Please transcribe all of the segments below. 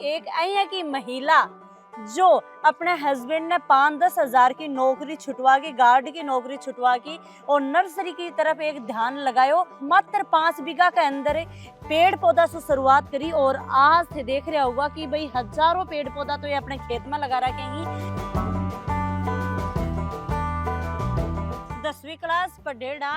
एक आई है कि महिला जो अपने हस्बैंड ने 5-10 हजार की नौकरी छुटवा की, गार्ड की नौकरी छुटवा की और नर्सरी की तरफ एक ध्यान लगायो। मात्र 5 बीघा के अंदर पेड़ पौधा से शुरुआत करी और आज से देख रहा होगा कि भाई हजारों पेड़ पौधा तो ये अपने खेत में लगा रखे ही। 10वीं क्लास पढ़ेड़ा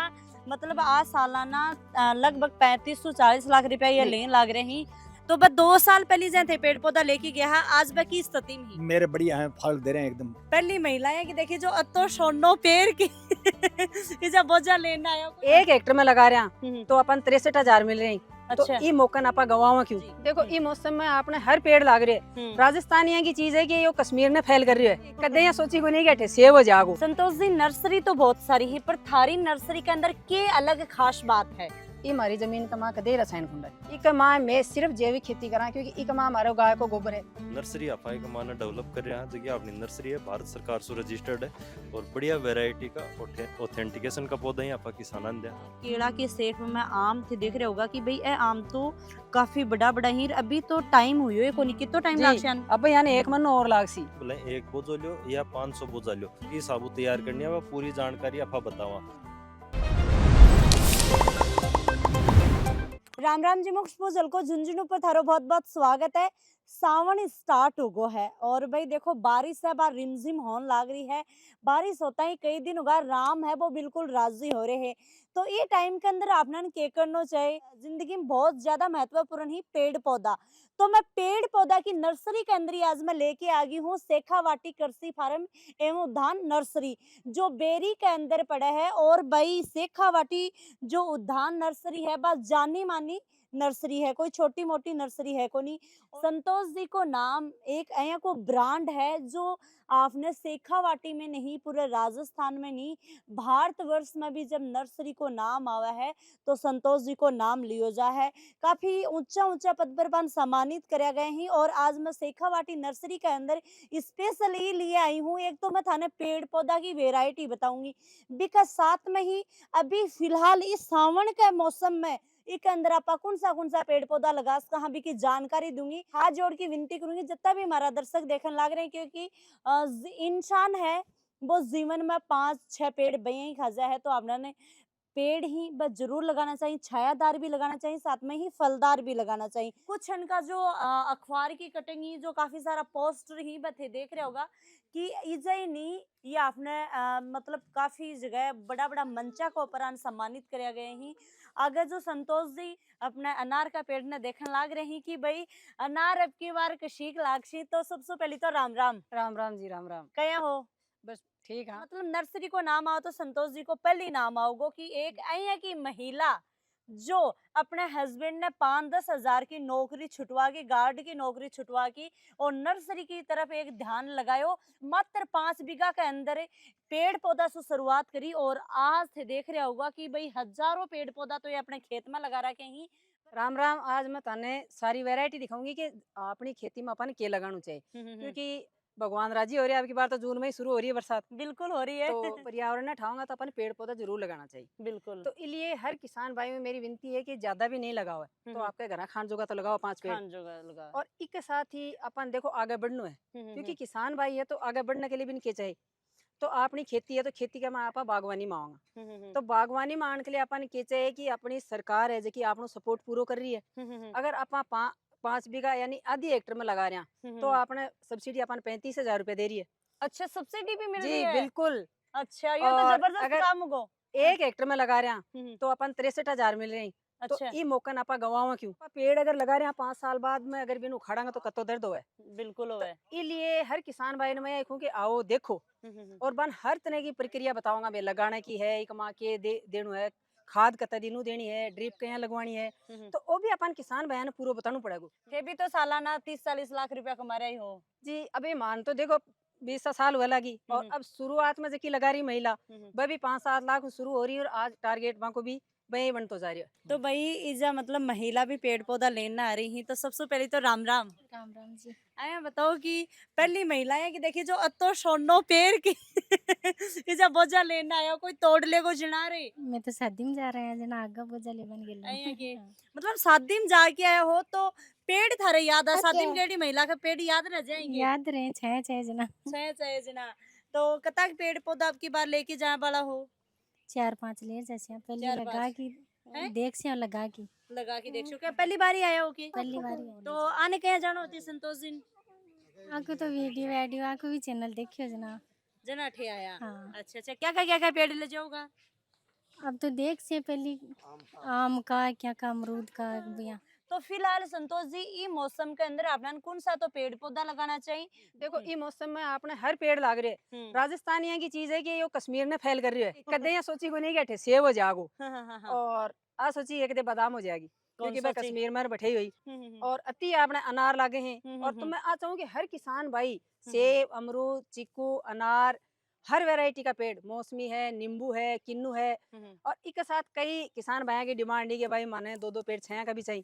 मतलब आज सालाना लगभग 35 से 40 लाख रुपया ये लेन लाग रहे हैं। तो बस 2 साल पहले जैसे थे पेड़ पौधा लेके गया है, आज वह की स्थिति में ही मेरे बढ़िया हैं, फल दे रहे हैं एकदम। पहली महिला है कि देखिए जो अतो सोनो पेड़ की जब बोझा लेना आया 1 हेक्टर में लगा रहा तो अपन 63,000 मिल रही। तो अच्छा ई मौका ना गवावा क्यों? जी। देखो ई मौसम में आपने हर पेड़ लाग रहे। राजस्थान यहाँ की चीज है कि ये कश्मीर में फैल कर रही है। कदे यहाँ सोची को नहीं कि सेब हो जागो। संतोष जी नर्सरी तो बहुत सारी है पर थारी नर्सरी के अंदर के अलग खास बात है? ये हमारी जमीन का माँ कदे रसायन कुंड है। इक माँ मैं सिर्फ जैविक खेती करा क्योंकि इक माँ हमारे गाय को गोबर है। नर्सरी अफाई का माना डेवलप कर रहे हैं जो कि अपनी नर्सरी है, भारत सरकार से रजिस्टर्ड है और बढ़िया वैरायटी का ऑथेंटिकेशन का पौधा ही आपका किसान दिया। केला के सेफ में आम थे देख रहे होगा कि भाई ए आम तो काफी बड़ा बड़ा ही अभी तो टाइम हुई है कोनी कितो टाइम लागसे अब यानी 1 मन और लाग सी बोले 1 बोझो लो या 500 बोझा लो, ये साबुत तैयार करनी है, वह पूरी जानकारी आपा बतावा। राम राम जी मुक्स जल को झुंझुनू पर थारो बहुत बहुत स्वागत है। सावन स्टार्ट हो गो है और भाई देखो बारिश है बार रिमझिम होने लाग रही है। बारिश होता ही कई दिन होगा, राम है वो बिल्कुल राजी हो रहे हैं। तो ये टाइम के अंदर आपने के करना चाहिए जिंदगी में बहुत ज्यादा महत्वपूर्ण ही पेड़ पौधा। तो मैं पेड़ पौधा की नर्सरी के अंदर ही आज मैं लेके आ गई हूँ शेखावाटी कृषि फार्म एवं उद्यान नर्सरी जो बेरी के अंदर पड़ा है। और भाई शेखावाटी जो उद्यान नर्सरी है बस जानी मानी नर्सरी है, कोई छोटी मोटी नर्सरी है को नहीं। संतोष जी को नाम एक ऐसा को ब्रांड है जो आपने शेखावाटी में नहीं पूरे राजस्थान में नहीं भारतवर्ष में भी जब नर्सरी को नाम आवा है तो संतोष जी को नाम लियो जा है। काफी ऊंचा ऊंचा पद पर बन सम्मानित करे गए हैं और आज मैं शेखावाटी नर्सरी के अंदर स्पेशली लिए आई हूँ। एक तो मैं थाने पेड़ पौधा की वेराइटी बताऊंगी बिकॉज साथ में ही अभी फिलहाल इस सावन के मौसम में एक अंदर आप कौन सा पेड़ पौधा लगा कहाँ भी की जानकारी दूंगी। हाथ जोड़ की विनती करूंगी जितना भी हमारा दर्शक देखने लग रहे हैं क्योंकि इंसान है वो जीवन में 5-6 पेड़ बये ही खाजा है तो आपने पेड़ ही बस जरूर लगाना चाहिए, छायादार भी लगाना चाहिए, साथ में ही फलदार भी लगाना चाहिए। कुछ इनका जो अखबार की कटिंग जो काफी सारा पोस्टर ही बथे देख रहे होगा कि इजय नहीं ये आपने मतलब काफी जगह बड़ा बड़ा मंचा को ऊपर सम्मानित करे गए हैं। अगर जो संतोष जी अपने अनार का पेड़ ने देखने लाग रहे हैं कि भाई अनार अब की बार कशीक लागशी तो सबसे पहले तो राम राम। राम राम जी राम राम। कया हो बस ठीक है। मतलब नर्सरी को नाम आओ तो संतोष जी को पहले नाम आओगो कि एक आई है कि महिला जो अपने हस्बैंड ने 5-10 हजार की नौकरी छुटवा की, गार्ड की नौकरी छुटवा की और नर्सरी की तरफ एक ध्यान लगायो। मात्र 5 बीघा के अंदर पेड़ पौधा से शुरुआत करी और आज से देख रहा होगा कि भाई हजारों पेड़ पौधा तो ये अपने खेत में लगा रखे ही। राम राम। आज मैं तने सारी वैरायटी दिखाऊंगी कि अपनी खेती में अपन के लगाना चाहिए क्योंकि भगवान राजी हो रही है। आपकी बार तो जून में ही शुरू हो रही है बरसात, बिल्कुल हो रही है तो पर्यावरण ने ठाऊंगा तो अपन पेड़ पौधा जरूर लगाना चाहिए। बिल्कुल तो इसलिए हर किसान भाई में मेरी विनती है कि ज्यादा भी नहीं लगाओ है तो आपके घर खान जोगा तो लगाओ 5 पेड़। खान जोगा लगा और इसके साथ ही अपन देखो आगे बढ़ना है क्योंकि किसान भाई है तो आगे बढ़ने के लिए भी नहीं चाहिए। तो अपनी खेती है तो खेती का मैं आप बागवानी मांगा तो बागवानी मान के लिए अपन के चाहिए कि अपनी सरकार है जो कि आपनो सपोर्ट पूरा कर रही है। अगर आप 5 बीघा यानी आधी हेक्टर में लगा रहे हैं तो आपने सब्सिडी अपन 35,000 रुपए दे रही है। अच्छा सब्सिडी भी मिल रही जी है? बिल्कुल। अच्छा ये तो और जबरदस्त अगर काम हो। 1 हेक्टर में लगा रहे हैं तो अपन 63,000 मिल रही। तो अच्छा ये मौका ना गवावा क्यों? पेड़ अगर लगा रहे हैं 5 साल बाद में अगर बिन उखाड़ांगे तो कतो दर्द होए। बिल्कुल होए। इसलिए हर किसान भाई ने मैं ये कहूं कि आओ देखो और बन हर तरह की प्रक्रिया बताऊंगा मैं लगाने की है, एक माँ के देनु है, खाद कत दिनू देनी है, ड्रिप कहाँ लगवानी है, तो वो भी अपन किसान भाई ने पूरा बताना पड़ेगा। ये भी तो सालाना 30-40 लाख रुपया कमा रही हो जी अभी मान तो देखो 20 साल हुआ लगी और अब शुरुआत में जबकि लगा रही महिला वह भी 5-7 लाख शुरू हो रही है और आज टारगेट वहाँ को भी वही बन तो जा रही है। तो भाई इजा मतलब महिला भी पेड़ पौधा लेना आ रही हैं, तो सबसे पहले तो राम राम। राम राम जी। आया बताओ कि पहली महिलाएं कि देखी जो अतो सोनो पेड़ की इजा बोझा लेना आया, कोई तोड़ ले को जना रे मैं तो शादी में जा रहे हैं जना आगा बोझा ले बन गेलो। आया के मतलब शादी में जाके आया हो तो पेड़ थारे याद आ, शादी में Okay. केड़ी महिला का पेड़ याद रह जाएंगे। याद रहे छह छह जना। छह जना। तो कता के पेड़ पौधा अब की बार लेके जाए वाला हो? 4-5 ले जैसे पहले 4-5 लगा की हैं? देख से लगा की लगा के देख चुके पहली बार ही आया हो की? पहली बार ही तो आने कहे जाना होती संतोष दिन आको तो वीडियो आको भी चैनल देखियो जना। जना ठे आया। हाँ। अच्छा अच्छा, क्या पेड़ ले जाओगा? अब तो देख से पहली आम का क्या अमरूद का बिया। तो फिलहाल संतोष जी ई मौसम के अंदर आपने कौन सा तो पेड़ पौधा लगाना चाहिए? देखो ये मौसम में आपने हर पेड़ लाग रहे हैं। राजस्थान यहाँ की चीज है कि ये कश्मीर में फैल कर रही है। कदे यहाँ सोची को नहीं कि सेब हो जागो और आ सोची एक दे बादाम हो जाएगी क्योंकि वह सोची? कश्मीर में बैठी हुई और अति आपने अनार लागे हैं। और तो मैं आ चाहूँ कि हर किसान भाई सेब अमरूद चीकू अनार हर वैरायटी का पेड़ मौसमी है नींबू है किन्नू है और एक साथ कई किसान भाइयों की डिमांड है कि भाई माने 2-2 पेड़ छाया का भी चाहिए।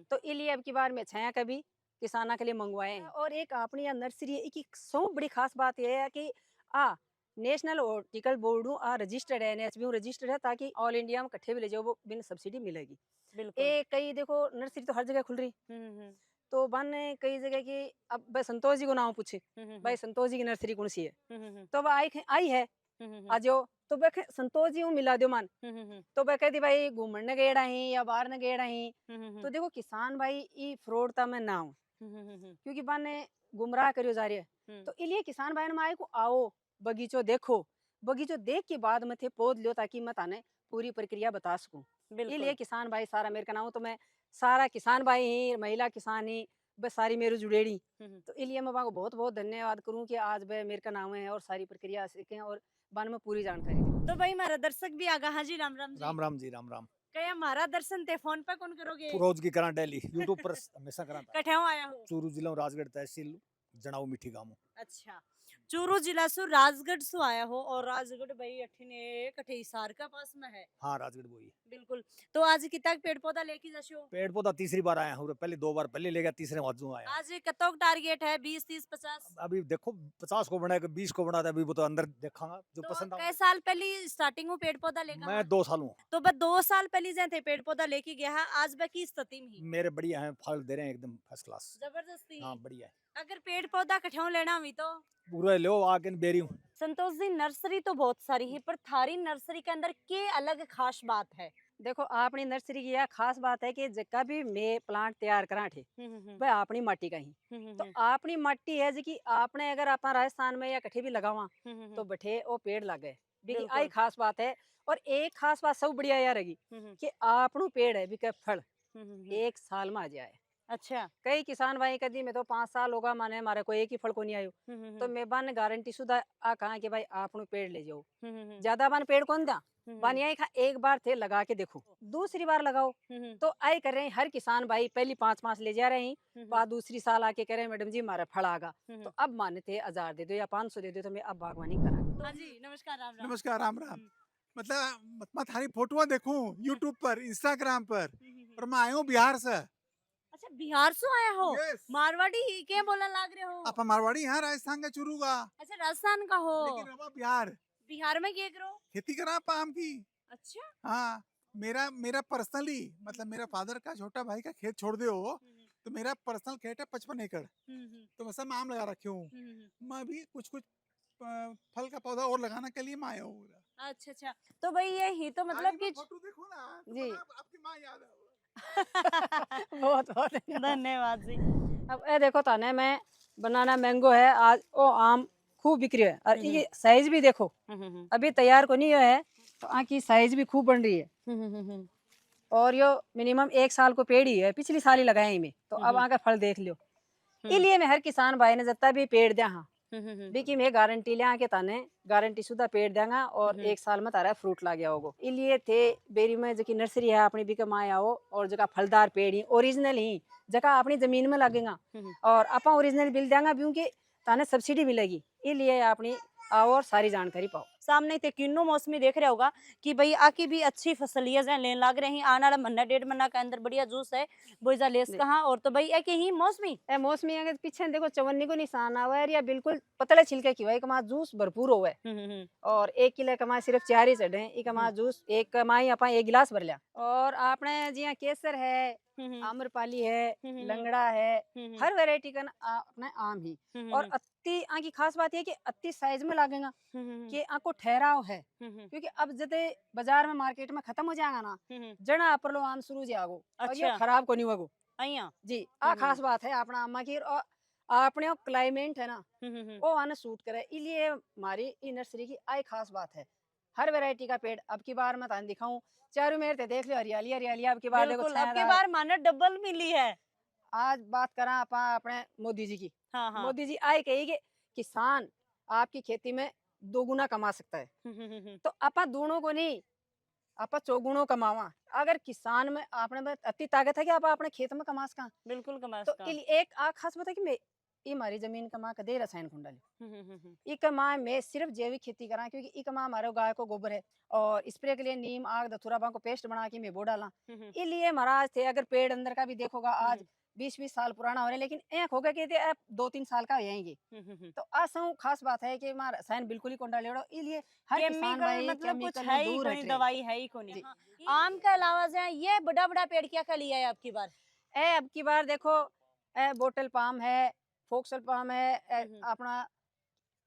तो इसलिए अब की बार में छाया का भी किसाना के लिए मंगवाए हैं। और एक अपनी यहाँ नर्सरी है एक सौ बड़ी खास बात यह है कि नेशनल हॉर्टिकल बोर्ड रजिस्टर्ड है NHB रजिस्टर्ड है ताकि ऑल इंडिया में कट्ठे भी ले जाओ वो बिन सब्सिडी मिलेगी। बिल्कुल। ए कई देखो नर्सरी तो हर जगह खुल रही तो बन कई जगह की अब भाई संतोष जी को नाम पूछे भाई संतोष जी की नर्सरी कौन सी है तो वह आई है आज तो वह संतोष जी मिला दो मान तो वह कहती भाई घूमने गेड़ा ही या बाहर न गेड़ा ही। तो देखो किसान भाई ई फ्रॉडता में ना हो क्योंकि बन गुमराह करियो जा रही है। तो इसलिए किसान भाई ने को आओ बगीचो देखो बगीचो देख के बाद में थे पौध लो ताकि मैं ताने पूरी प्रक्रिया बता सकूं। इसलिए किसान भाई सारा मेरे का नाम तो मैं सारा किसान भाई ही महिला किसान ही बस सारी मेरे जुड़ेड़ी। तो इसलिए मैं को बहुत बहुत धन्यवाद करूं कि आज वह मेरे का नाम है और सारी प्रक्रिया सीखें और बान में पूरी जानकारी दूं। तो भाई हमारा दर्शक भी आगा। हाँ जी राम राम जी। राम राम जी राम राम। क्या हमारा दर्शन ते फोन पे कौन करोगे? रोज की करा डेली यूट्यूब पर हमेशा करा कठेऊ आया हो? चूरू जिला राजगढ़ तहसील जनाऊ मिठी गाँव। अच्छा चूरू जिला सु राजगढ़ सु आया हो और राजगढ़ भाई अठिने कठे हिसार का पास में है। हाँ राजगढ़ वही। बिल्कुल। तो आज कितना पेड़ पौधा लेके जाशो? पेड़ पौधा तीसरी बार आया हूँ पहले 2 बार पहले ले गया तीसरे वाजू आया। आज कतोक टारगेट है 20 30 50? अभी देखो 50 को बनाया 20 को बना था अभी वो तो अंदर देखांगा जो तो पसंद कई साल पहले स्टार्टिंग में पेड़ पौधा लेकर? मैं 2 साल हूँ। तो बस 2 साल पहले जैसे थे पेड़ पौधा लेके गया है आज बा की स्थिति में ही? मेरे बढ़िया है फल दे रहे हैं एकदम फर्स्ट क्लास। जबरदस्ती। हाँ बढ़िया है। अगर पेड़ पौधा कठेऊ लेना हुई तो पूरा लो आके बेरी हूँ। संतोष जी नर्सरी तो बहुत सारी है पर थारी नर्सरी के अंदर के अलग खास बात है? देखो अपनी नर्सरी की यह खास बात है कि जगह भी मैं प्लांट तैयार करा थे वह अपनी माटी का ही तो अपनी माटी है जी कि आपने अगर आप राजस्थान में या कठे भी लगावा तो बैठे वो पेड़ लगे आई खास बात है। और एक खास बात सब बढ़िया यार रहेगी कि आपनू पेड़ है भी फल 1 साल में आ जाए। अच्छा। कई किसान भाई कदी में तो 5 साल होगा माने हमारे को एक ही फल को नहीं आयो तो मैं बन गारंटी शुदा आ कहा कि भाई आपनू पेड़ ले जाओ ज्यादा बन पेड़ कौन दा बन यही एक बार थे लगा के देखो दूसरी बार लगाओ तो आई कर रहे हैं हर किसान भाई पहली 5 ले जा रहे हैं बाद दूसरी साल आके कह रहे हैं मैडम जी हमारा फल आगा तो अब माने थे 1000 दे दो या 500 दे दो तो मैं अब बागवानी करा। हाँ जी नमस्कार राम राम। नमस्कार राम राम। मतलब मैं थारी फोटो देखूं यूट्यूब पर इंस्टाग्राम पर और मैं आयो बिहार से। अच्छा बिहार से आया हो? Yes. मारवाड़ी क्या बोलने लग रहे हो? आप मारवाड़ी यहाँ राजस्थान का चुरू का अच्छा राजस्थान का हो लेकिन रवा बिहार बिहार में क्या करो? खेती करा पाम की। अच्छा। हाँ मेरा पर्सनली मतलब मेरा फादर का छोटा भाई का खेत छोड़ दे हो तो मेरा पर्सनल खेत है 55 एकड़ तो मैं सब आम लगा रखी हूँ। मैं भी कुछ फल का पौधा और लगाने के लिए मैं आया हूँ। अच्छा अच्छा तो भाई यही तो मतलब कि फोटो देखो ना तो जी। आपकी माँ याद है। बहुत बहुत धन्यवाद जी। अब ये देखो ताने में बनाना मैंगो है आज वो आम खूब बिक्री है और ये साइज भी देखो अभी तैयार को नहीं हुआ है तो आँख साइज भी खूब बन रही है और यो मिनिमम 1 साल को पेड़ ही है पिछली साल ही लगाए इनमें तो अब आगे फल देख लियो। इसलिए मैं हर किसान भाई ने जितना भी पेड़ दिया हाँ देखिए मैं गारंटी ले आके ताने गारंटी शुदा पेड़ देंगा और 1 साल में तारा फ्रूट ला गया होगा। इसलिए थे बेरी में जो नर्सरी है अपनी बिक माया हो और जगह फलदार पेड़ ही ओरिजिनल ही जगह अपनी जमीन में लगेगा और अपा ओरिजिनल बिल देंगा क्योंकि ताने सब्सिडी मिलेगी। इसलिए अपनी आओ और सारी जानकारी पाओ। सामने ते किन्नू मौसमी देख रहा होगा कि भाई आकी भी अच्छी फसलियां हैं लेन लाग रही आने वाला महीना 1.5 महीना के अंदर बढ़िया जूस है बोईजा लेस जी। कहाँ और तो भाई एक ही मौसमी ए मौसमी अगर पीछे देखो चवन्नी को निशान आवा है या बिल्कुल पतले छिलके की हुआ कमा जूस भरपूर हुआ है और 1 किलो कमा सिर्फ 4 ही चढ़े ई कमा जूस एक कमाई अपन 1 गिलास भर लिया और आपने जिया केसर है आम्रपाली है लंगड़ा है हर वैरायटी का अपने आम ही और अति की खास बात ये कि अति साइज में लागेगा कि आपको ठहराव है क्योंकि अब जैसे बाजार में मार्केट में खत्म हो जाएगा ना जना पर लो आम शुरू जागो और ये अच्छा खराब को नहीं होगो अइया जी आ खास बात है अपना अम्मा की और अपने क्लाइमेट है ना वो आने सूट करे इसलिए हमारी ई नर्सरी की आई खास बात है हर वैरायटी का पेड़ अब की बार मैं तान दिखाऊं चारों मेरे ते देख लो हरियाली हरियाली अब की बार देखो बिल्कुल अब की छायादार। बार माने डबल मिली है आज बात करा अपा अपने मोदी जी की हाँ हाँ मोदी जी आए कही कि किसान आपकी खेती में 2 गुना कमा सकता है तो आपा दोनों को नहीं आपा चौगुणों कमावा अगर किसान में आपने में अति ताकत है कि आप अपने खेत में कमा सका बिल्कुल कमा तो सका एक आ खास बात है कि मैं ये हमारी जमीन कमा कदे रसायन कुंडली ई कमा मैं सिर्फ जैविक खेती करा क्योंकि ई कमा हमारे गाय को गोबर है और स्प्रे के लिए नीम आग धतूरा को पेस्ट बना के मैं वो डाला इसलिए महाराज थे अगर पेड़ अंदर का भी देखोगा आज 20-20 साल पुराना हो रहा है लेकिन एक होगा कि 2-3 साल का हो जाएंगे तो असो खास बात है कि हमारा रसायन बिल्कुल ही कोंडा लेड़ो इसलिए हर किसान केमिकल भाई मतलब कुछ केमिकल है ही दूर कोई हट रहे दवाई है ही कोनी जी। हाँ। आम के अलावा जो है ये बड़ा बड़ा पेड़ क्या क्या लिया है आपकी बार ए अब की बार देखो बोटल पाम है फोक्सल पाम है अपना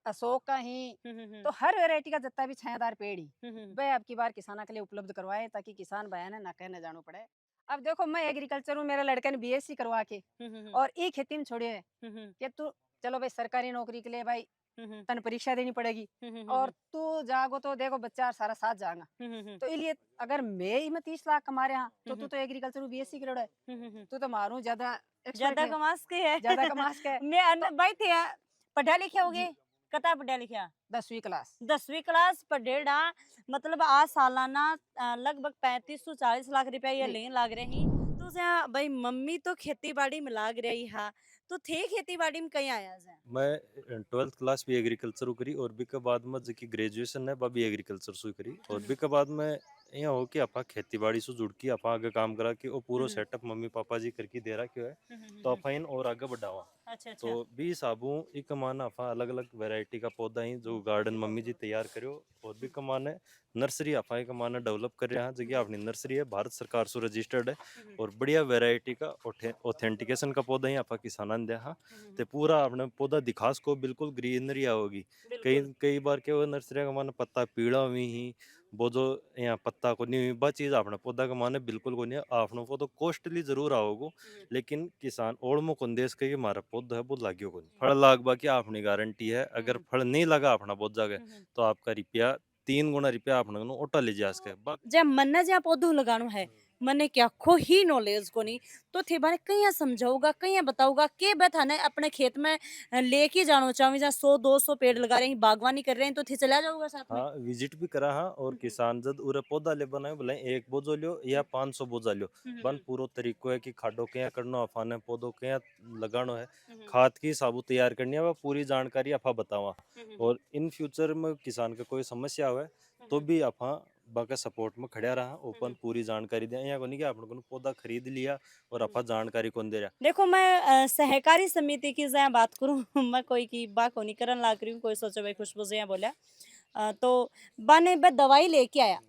अशोक का ही तो हर वैरायटी का जितना भी छायादार पेड़ ही वह अब की बार किसानों के लिए उपलब्ध करवाए ताकि किसान भाई ने ना कहने जाना पड़े अब देखो मैं एग्रीकल्चर हूँ मेरे लड़के ने बीएससी करवा के और एक खेती में छोड़े है कि तू चलो भाई सरकारी नौकरी के लिए भाई तन परीक्षा देनी पड़ेगी और तू जागो तो देखो बच्चा सारा साथ जाएगा तो इसलिए अगर मैं ही में 30 लाख कमा रहा तो तू तो एग्रीकल्चर में बीएससी करोड़ है तू तो मारू ज्यादा ज्यादा कमास के है ज्यादा कमास के मैं भाई थे पढ़ा लिखे होगे कता पढ़ा लिखा 10वीं क्लास 10वीं क्लास पढ़ेड़ा मतलब आज सालाना लगभग 35 से 40 लाख रुपया ये जी। लेन लाग रहे हैं तो जा भाई मम्मी तो खेती बाड़ी में लाग रही है तो थे खेती बाड़ी में कहीं आया जा मैं 12th क्लास भी एग्रीकल्चर करी और बी के बाद में जो ग्रेजुएशन है वह भी एग्रीकल्चर से करी और बी के बाद में यहाँ हो कि आपा खेती बाड़ी से जुड़ के आपा आगे काम करा कि वो पूरा सेटअप मम्मी पापा जी करके दे रहा क्यों है तो आपा इन और आगे बढ़ावा अच्छा अच्छा तो 20 साबू एक कमाना आपा अलग अलग वैरायटी का पौधा ही जो गार्डन मम्मी जी तैयार करो और भी कमाने नर्सरी आपा एक कमाना डेवलप कर रहे हैं जगह अपनी नर्सरी है भारत सरकार से रजिस्टर्ड है और बढ़िया वैरायटी का ऑथेंटिकेशन का पौधा ही आपा किसानन दे हाँ ते पूरा अपने पौधा दिखास को बिल्कुल ग्रीनरी होगी कई कई बार क्या नर्सरी का माने पत्ता पीला हुई ही वो जो यहाँ पत्ता को नहीं बा चीज अपने पौधा का माने बिल्कुल को नहीं आपनों को तो कॉस्टली जरूर आओगो लेकिन किसान ओढ़मो को देश के हमारा पौधा है वो लाग्यो को नहीं फल लाग बाकी अपनी गारंटी है अगर फल नहीं लगा अपना बहुत जगह तो आपका रुपया 3 गुना रुपया अपने ओटा ले जा सके जब मन्ना जहाँ पौधो लगानो है मने क्या खो ही नॉलेज को नहीं तो थे बारे कहीं समझाऊगा कहीं बताऊगा के बथाने अपने खेत में लेके जानो चाहे जहाँ 100-200 पेड़ लगा रहे हैं बागवानी कर रहे हैं तो थे चला जाऊंगा साथ में हाँ विजिट भी करा हाँ और किसान जब उरे पौधा ले बनाए बोले 1 बोझो लियो या 500 बोझा लियो बन पूरा तरीको है कि खाडो क्या करना अफाने पौधों क्या लगानो है खाद की साबुत तैयार करनी है वह पूरी जानकारी अफा बतावा और इन फ्यूचर में किसान का कोई समस्या हुआ तो भी अफा बाका सपोर्ट में खड़ा रहा ओपन पूरी जानकारी दिया यहाँ को नहीं कि आपने को पौधा खरीद लिया और अफा जानकारी कौन दे रहा देखो मैं सहकारी समिति की जहाँ बात करूँ मैं कोई की बात को नहीं करन लाग रही हूँ कोई सोचे भाई खुशबू से यहाँ बोला तो बने बस दवाई लेके आया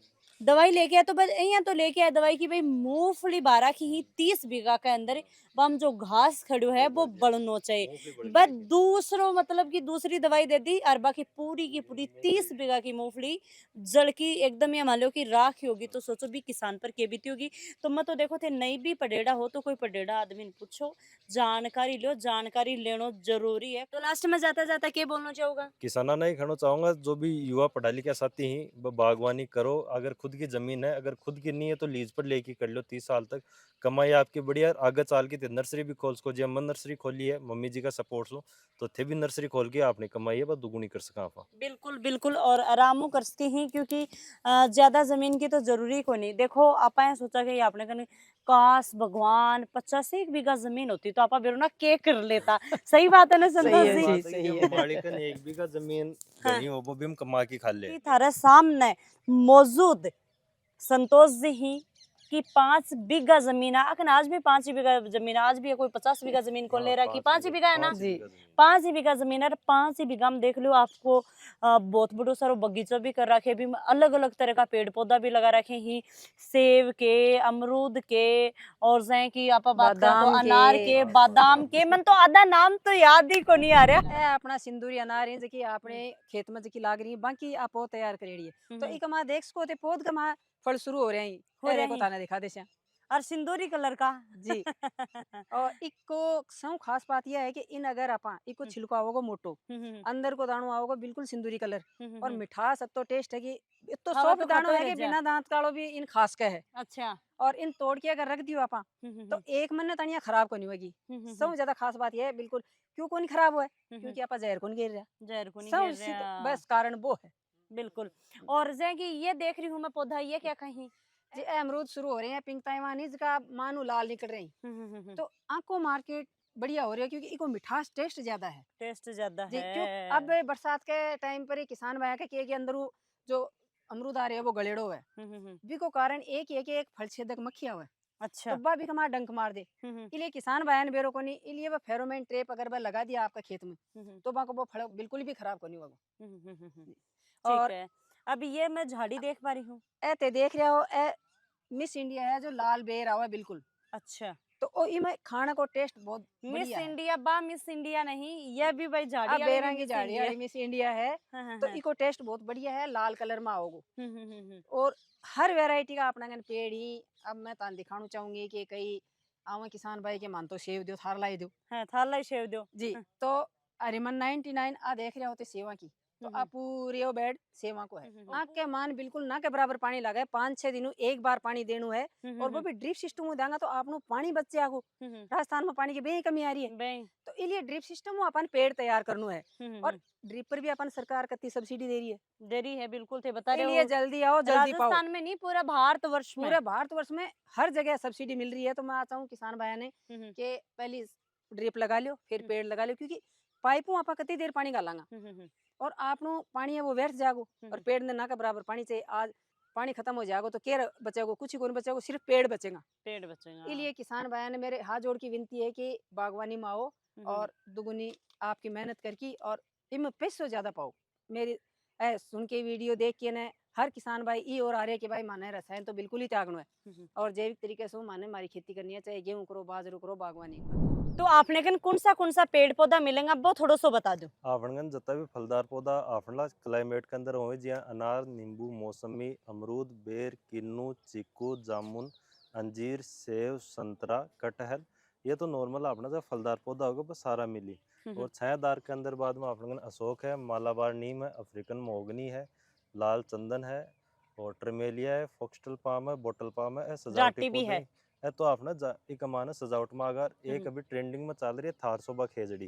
तो बस यहाँ तो लेके आया दवाई की भाई मूंगफली 12 की ही 30 बीघा के अंदर बम जो घास खड़ो है वो बढ़नो चाहिए बस दूसरो मतलब की दूसरी दवाई दे दी और बाकी पूरी की पूरी 30 बीघा की मूंगफली जड़ की एकदम ये मान लो कि राख होगी तो सोचो भी किसान पर के बीती होगी तो मैं तो देखो थे नहीं भी पढ़ेड़ा हो तो कोई पढ़ेड़ा आदमी ने पूछो जानकारी लो जानकारी लेनो जरूरी है तो लास्ट में जाता जाता क्या बोलना चाहोगा किसाना नहीं कहना चाहूंगा जो भी युवा पढ़ा लिखा साथी ही वो बागवानी करो अगर खुद की जमीन है अगर खुद की नहीं है तो लीज पर लेके कर लो 30 साल तक कमाई आपकी बढ़िया आगे चाल की थे नर्सरी भी खोल सको, जी हम नर्सरी खोली है मम्मी जी का सपोर्ट सो, तो थे भी नर्सरी खोल के आपने कमाई है बस दुगुनी कर सका आप। बिल्कुल बिल्कुल, और आरामू कर सके ही, क्योंकि ज्यादा जमीन की तो जरूरी को नहीं। देखो आपा सोचा कि आपने कहीं काश भगवान 50 बीघा जमीन होती तो आपा बेरोना के कर लेता। सही बात है ना सही संतोष है जी? जी, सही है। मालिकन 1 बीघा जमीन हाँ। घनी हो वो भी हम कमा के खा ले। कि थारे सामने मौजूद संतोष जी ही कि 5 बीघा जमीन है, अखन आज भी 5 बीघा जमीन है, आज भी है कोई 50 बीघा जमीन को ले रहा कि 5 बीघा है ना, जी। 5 बीघा जमीन है। 5 बीघा में देख लो आपको बहुत बड़ो सारो बगीचा भी कर रखे, भी अलग अलग तरह का पेड़ पौधा भी लगा रखे ही, सेब के, अमरूद के, और जै की आप बात करें तो बादाम अनार के। के, बादाम के, मन तो आधा नाम तो याद ही को नहीं आ रहा। ए अपना सिंदूरी अनार है जकी आपने खेत में जकी लाग रही है, बाकी आप वो तैयार करेड़ी है। तो इक मा देख सको ते पौध का मा फल शुरू हो रहे हैं, हो ए रहे देखो हैं। ताने दिखा देशा और सिंदूरी कलर का जी। और इको सौ खास बात यह है कि इन अगर आपा इको छिलको आओगे मोटो, अंदर को दाणो आओगे बिल्कुल सिंदूरी कलर, और मिठास तो टेस्ट है कि इतो हवा सॉफ्ट तो दाणो खातो है रह कि जा। बिना दांत कालो भी इन खास का है। अच्छा। और इन तोड़ के अगर रख दियो आपा तो एक महीने तनिया खराब को नहीं होगी। सौ ज्यादा खास बात यह है बिल्कुल क्यों को नहीं खराब हुआ है, क्योंकि आपा जहर को नहीं गिर रहा। जहर को नहीं सौ गिर सीधा रहा। बस कारण वो है। बिल्कुल। और जै कि ये देख रही हूँ मैं पौधा, ये क्या कहीं? जी ए अमरूद शुरू हो रहे हैं, पिंक ताइवानीज का मानू लाल निकल रहे हैं। तो आपको मार्केट बढ़िया हो रही है क्योंकि इको मिठास टेस्ट ज्यादा है टेस्ट ज्यादा जी। है। क्यों अब बरसात के टाइम पर ही किसान भाई के अंदर वो जो अमरूद आ रहे हैं वो गलेड़ो है, भी को कारण एक ही है कि एक फल छेदक मक्खिया हुआ है, अच्छा। तो बा भी हमारा डंक मार दे। इसलिए किसान भाई ने बेरो को नहीं, इसलिए वो फेरोमोन ट्रैप अगर वह लगा दिया आपका खेत में तो बा को वो फल बिल्कुल भी खराब को नहीं होगा। ठीक और है। अब ये मैं झाड़ी देख पा रही हूँ। ए ते देख रहे हो ए मिस इंडिया है जो लाल बेर आवा है बिल्कुल, अच्छा। तो ओ इमे खाने को टेस्ट बहुत मिस बढ़िया है। इंडिया बा मिस इंडिया नहीं, ये भी भाई झाड़ी अब वाली भी बेरंगी मिस झाड़ी इंडिया। वाली मिस इंडिया है, हाँ, हाँ, तो हाँ। इको टेस्ट बहुत बढ़िया है, लाल कलर में आओगो। हम्म। और हर वैरायटी का अपना गन पेड़ ही। अब मैं तान दिखाणु चाहूंगी कि कई आवा किसान भाई के मान तो सेव दो थार लाई दो हाँ, थाला ही शेव दो। जी। हाँ। तो अरिमन 99 आ देख रहे होते सेवा की, तो आप पूरे वो बेड सेवा को है। आँख के मान बिल्कुल ना के बराबर पानी लगा 5-6 दिनों एक बार पानी देनु है, और वो भी ड्रिप सिस्टम में देंगा तो आपनो पानी बच जाएगो। राजस्थान में पानी की बेही कमी आ रही है, बे। तो इसलिए ड्रिप सिस्टम में अपन पेड़ तैयार करनु है। और ड्रिप पर भी अपन सरकार कत्ती सब्सिडी दे रही है, देरी है बिल्कुल, थे बता रहे इसलिए हो। जल्दी आओ जल्दी पाओ। राजस्थान में नहीं, पूरा भारतवर्ष में। पूरे भारतवर्ष में हर जगह सब्सिडी मिल रही है। तो मैं आता हूँ किसान भाई ने कि पहली ड्रिप लगा लो फिर पेड़ लगा लो, क्योंकि पाइपों आपा कितनी देर पानी डालांगा और आपनो पानी है वो व्यर्थ जागो, और पेड़ ने ना के बराबर पानी चाहिए। आज पानी खत्म हो जाएगा तो केर बचेगो, कुछ ही को नहीं बचेगो, सिर्फ पेड़ बचेगा। पेड़ बचेगा। इसलिए किसान भाई ने मेरे हाथ जोड़ की विनती है कि बागवानी में आओ और दुगुनी आपकी मेहनत करके और इनमें पैसों ज्यादा पाओ। मेरी सुन के वीडियो देख के ने हर किसान भाई ई और आ रहे कि भाई माने रसायन तो बिल्कुल ही त्यागनो है और जैविक तरीके से माने हमारी खेती करनी है, चाहे गेहूं करो बाजरू करो बागवानी करो। तो आपने कन कौन सा पेड़ पौधा मिलेगा वो थोड़ा सो बता दो। आपन जितना भी फलदार पौधा आपनला क्लाइमेट के अंदर होवे, जिया अनार, नींबू, मौसमी, अमरूद, बेर, किन्नू, चीकू, जामुन, अंजीर, सेव, संतरा, कटहल, ये तो नॉर्मल अपना जो फलदार पौधा होगा वो सारा मिली। और छायादार के अंदर बाद में आपन अशोक है, मालाबार नीम है, अफ्रीकन मोगनी है, लाल चंदन है, और ट्रमेलिया है, फोक्सटेल पाम है, बोटल पाम है, जाटी सजावटी भी पौधे है। है। तो आपने एक माने सजावट में अगर एक अभी ट्रेंडिंग में चल रही है थारसोबा खेजड़ी,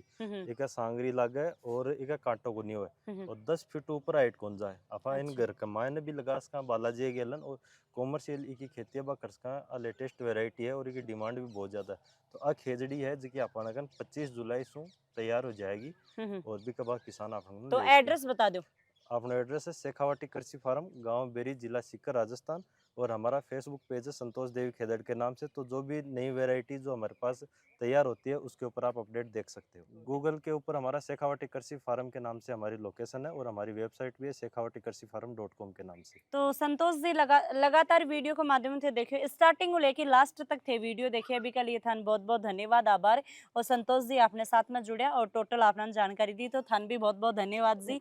एक सांगरी लागे और एक कांटो को नहीं हुए और 10 फीट ऊपर हाइट कौन जाए। आपा इन घर कमाए भी लगा सका बालाजी गेलन और कॉमर्शियल की खेती बा कर सका। लेटेस्ट वेराइटी है और इसकी डिमांड भी बहुत ज्यादा है। तो आ खेजड़ी है जी अपन 25 जुलाई से तैयार हो जाएगी और भी कबा किसान अपन तो एड्रेस बता दो। अपना एड्रेस है शेखावाटी कृषि फार्म, गांव बेरी, जिला सीकर, राजस्थान। और हमारा फेसबुक पेज है संतोष देवी खेदड़ के नाम से। तो जो भी नई वैरायटी जो हमारे पास तैयार होती है उसके ऊपर आप अपडेट देख सकते हो। गूगल के ऊपर हमारा शेखावाटी कृषि फार्म के नाम से हमारी लोकेशन है और हमारी वेबसाइट भी है शेखावाटीकृषिफार्म.com के नाम से। तो संतोष जी लगातार वीडियो के माध्यम से देखिए, स्टार्टिंग लेके लास्ट तक थे वीडियो देखिए। अभी के लिए थान बहुत बहुत धन्यवाद, आभार। और संतोष जी आपने साथ में जुड़े और टोटल आपने जानकारी दी, तो थान भी बहुत बहुत धन्यवाद जी।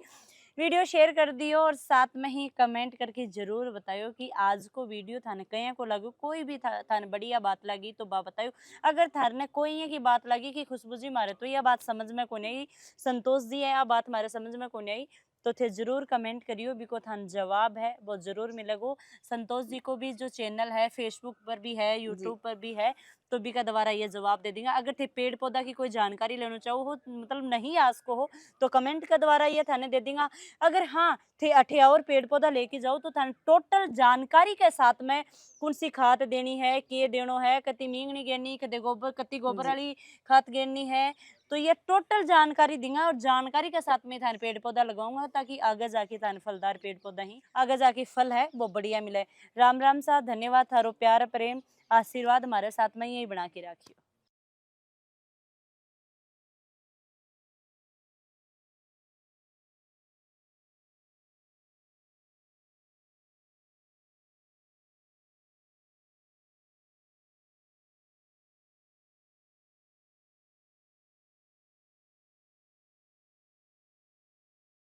वीडियो शेयर कर दियो और साथ में ही कमेंट करके जरूर बतायो कि आज को वीडियो थाने कहीं को लगो, कोई भी थाने बढ़िया बात लगी तो बतायो। अगर थाने कोई की बात लगी कि खुशबू जी मारे तो यह बात समझ में को नहीं, संतोष जी है यह बात हमारे समझ में को नहीं आई, तो थे जरूर कमेंट करियो, बिको थान जवाब है वो जरूर मिलेगो। संतोष जी को भी जो चैनल है फेसबुक पर भी है, यूट्यूब पर भी है, तो भी का दोबारा ये जवाब दे देंगे। अगर थे पेड़ पौधा की कोई जानकारी लेना चाहो हो, मतलब नहीं आज को हो, तो कमेंट का द्वारा ये थाने दे देंगे। अगर हाँ थे अठे और पेड़ पौधा लेके जाओ तो थाने टोटल जानकारी के साथ में कौन सी खाद देनी है, के देनो है, कति मींगनी गेनी, कति गोबर वाली खाद गेनी है, तो ये टोटल जानकारी दूंगा। और जानकारी के साथ में थाने पेड़ पौधा लगाऊंगा ताकि आगे जाके थाने फलदार पेड़ पौधा ही आगे जाके फल है वो बढ़िया मिले। राम राम सा, धन्यवाद, थारो प्यार प्रेम आशीर्वाद हमारे साथ में यही बना के रखियो।